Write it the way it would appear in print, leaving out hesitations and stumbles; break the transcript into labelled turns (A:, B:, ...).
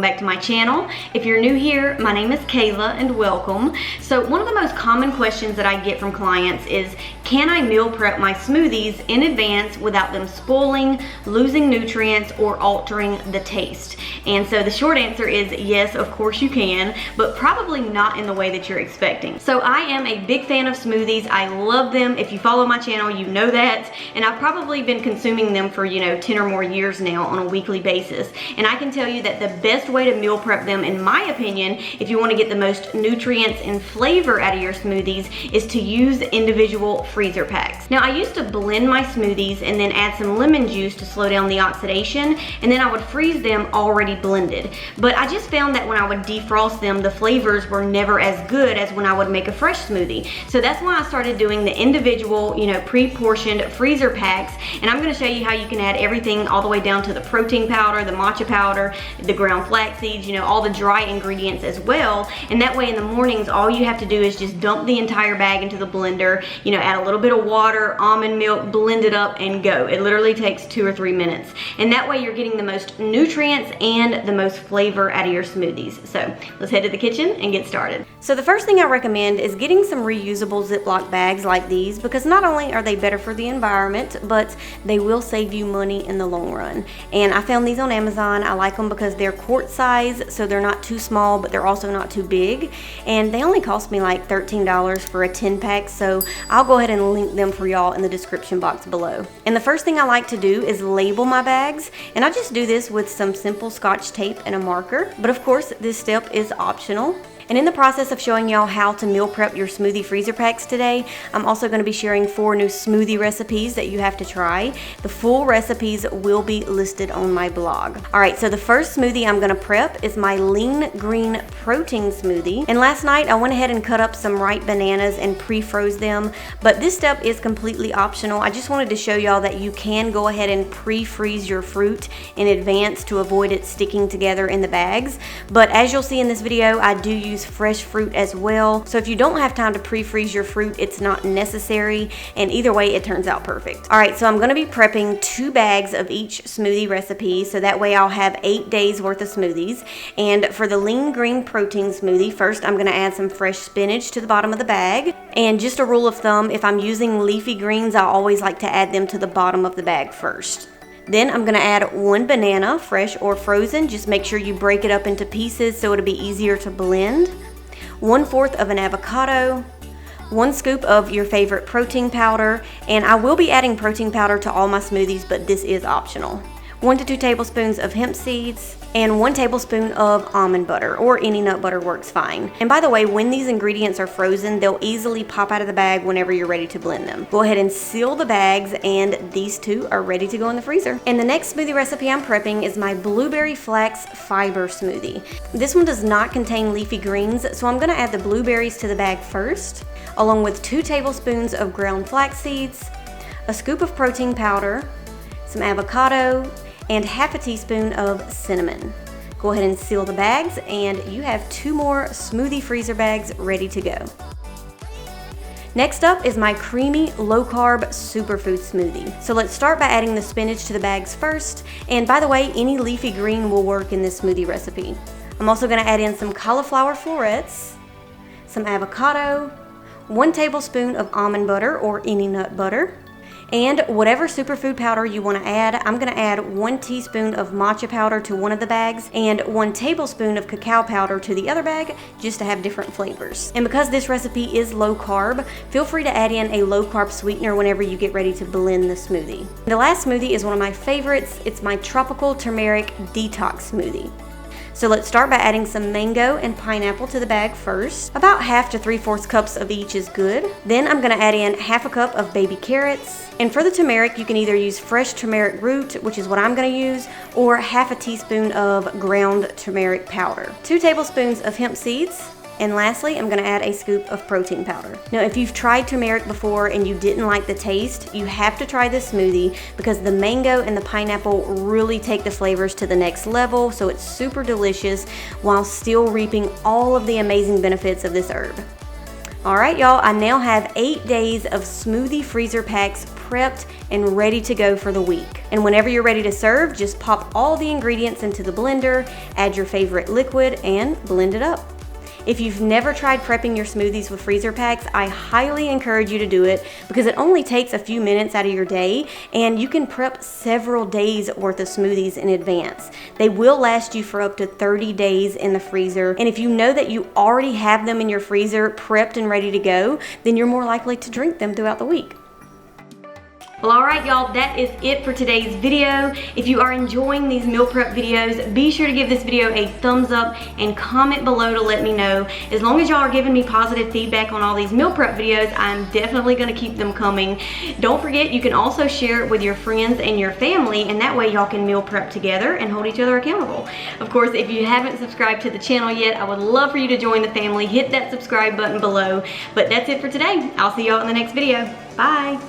A: back to my channel. If you're new here, my name is Kayla and welcome. So one of the most common questions that I get from clients is, can I meal prep my smoothies in advance without them spoiling, losing nutrients, or altering the taste? And so the short answer is yes, of course you can, but probably not in the way that you're expecting. So I am a big fan of smoothies. I love them. If you follow my channel, you know that. And I've probably been consuming them for, 10 or more years now on a weekly basis. And I can tell you that the best way to meal prep them, in my opinion, if you want to get the most nutrients and flavor out of your smoothies, is to use individual freezer packs. Now, I used to blend my smoothies and then add some lemon juice to slow down the oxidation, and then I would freeze them already blended. But I just found that when I would defrost them, the flavors were never as good as when I would make a fresh smoothie. So that's why I started doing the individual, pre-portioned freezer packs, and I'm going to show you how you can add everything all the way down to the protein powder, the matcha powder, the ground flax seeds, all the dry ingredients as well. And that way in the mornings, all you have to do is just dump the entire bag into the blender, add a little bit of water, almond milk, blend it up, and go. It literally takes 2 or 3 minutes. And that way you're getting the most nutrients and the most flavor out of your smoothies. So let's head to the kitchen and get started. So the first thing I recommend is getting some reusable Ziploc bags like these, because not only are they better for the environment, but they will save you money in the long run. And I found these on Amazon. I like them because they're quart size, so they're not too small, but they're also not too big. And they only cost me like $13 for a 10 pack, so I'll go ahead and link them for y'all in the description box below. And the first thing I like to do is label my bags, and I just do this with some simple Scotch tape and a marker. But of course, this step is optional. And in the process of showing y'all how to meal prep your smoothie freezer packs today, I'm also going to be sharing 4 new smoothie recipes that you have to try. The full recipes will be listed on my blog. Alright, so the first smoothie I'm going to prep is my lean green protein smoothie. And last night I went ahead and cut up some ripe bananas and pre-froze them, but this step is completely optional. I just wanted to show y'all that you can go ahead and pre-freeze your fruit in advance to avoid it sticking together in the bags. But as you'll see in this video, I do use fresh fruit as well. So if you don't have time to pre-freeze your fruit, it's not necessary, and either way it turns out perfect. Alright, so I'm going to be prepping 2 bags of each smoothie recipe, so that way I'll have 8 days worth of smoothies. And for the lean green protein smoothie, first I'm going to add some fresh spinach to the bottom of the bag. And just a rule of thumb, if I'm using leafy greens, I always like to add them to the bottom of the bag first. Then I'm going to add 1 banana, fresh or frozen. Just make sure you break it up into pieces so it'll be easier to blend. 1/4 of an avocado. 1 scoop of your favorite protein powder. And I will be adding protein powder to all my smoothies, but this is optional. 1 to 2 tablespoons of hemp seeds. And 1 tablespoon of almond butter, or any nut butter works fine. And by the way, when these ingredients are frozen, they'll easily pop out of the bag whenever you're ready to blend them. Go ahead and seal the bags, and these 2 are ready to go in the freezer. And the next smoothie recipe I'm prepping is my blueberry flax fiber smoothie. This one does not contain leafy greens, so I'm gonna add the blueberries to the bag first, along with 2 tablespoons of ground flax seeds, a scoop of protein powder, some avocado, and half a teaspoon of cinnamon. Go ahead and seal the bags, and you have 2 more smoothie freezer bags ready to go. Next up is my creamy low-carb superfood smoothie. So let's start by adding the spinach to the bags first. And by the way, any leafy green will work in this smoothie recipe. I'm also going to add in some cauliflower florets, some avocado, 1 tablespoon of almond butter or any nut butter, and whatever superfood powder you want to add. I'm going to add 1 teaspoon of matcha powder to one of the bags and 1 tablespoon of cacao powder to the other bag, just to have different flavors. And because this recipe is low carb, feel free to add in a low carb sweetener whenever you get ready to blend the smoothie. The last smoothie is one of my favorites. It's my tropical turmeric detox smoothie. So let's start by adding some mango and pineapple to the bag first. About 1/2 to 3/4 cups of each is good. Then I'm going to add in 1/2 cup of baby carrots. And for the turmeric, you can either use fresh turmeric root, which is what I'm going to use, or 1/2 teaspoon of ground turmeric powder. 2 tablespoons of hemp seeds. And lastly, I'm going to add a scoop of protein powder. Now, if you've tried turmeric before and you didn't like the taste, you have to try this smoothie, because the mango and the pineapple really take the flavors to the next level, so it's super delicious while still reaping all of the amazing benefits of this herb. Alright y'all, I now have 8 days of smoothie freezer packs prepped and ready to go for the week. And whenever you're ready to serve, just pop all the ingredients into the blender, add your favorite liquid, and blend it up. If you've never tried prepping your smoothies with freezer packs, I highly encourage you to do it because it only takes a few minutes out of your day and you can prep several days worth of smoothies in advance. They will last you for up to 30 days in the freezer, and if you know that you already have them in your freezer prepped and ready to go, then you're more likely to drink them throughout the week. Well, alright y'all, that is it for today's video. If you are enjoying these meal prep videos, be sure to give this video a thumbs up and comment below to let me know. As long as y'all are giving me positive feedback on all these meal prep videos, I'm definitely going to keep them coming. Don't forget, you can also share it with your friends and your family, and that way y'all can meal prep together and hold each other accountable. Of course, if you haven't subscribed to the channel yet, I would love for you to join the family. Hit that subscribe button below. But that's it for today. I'll see y'all in the next video. Bye!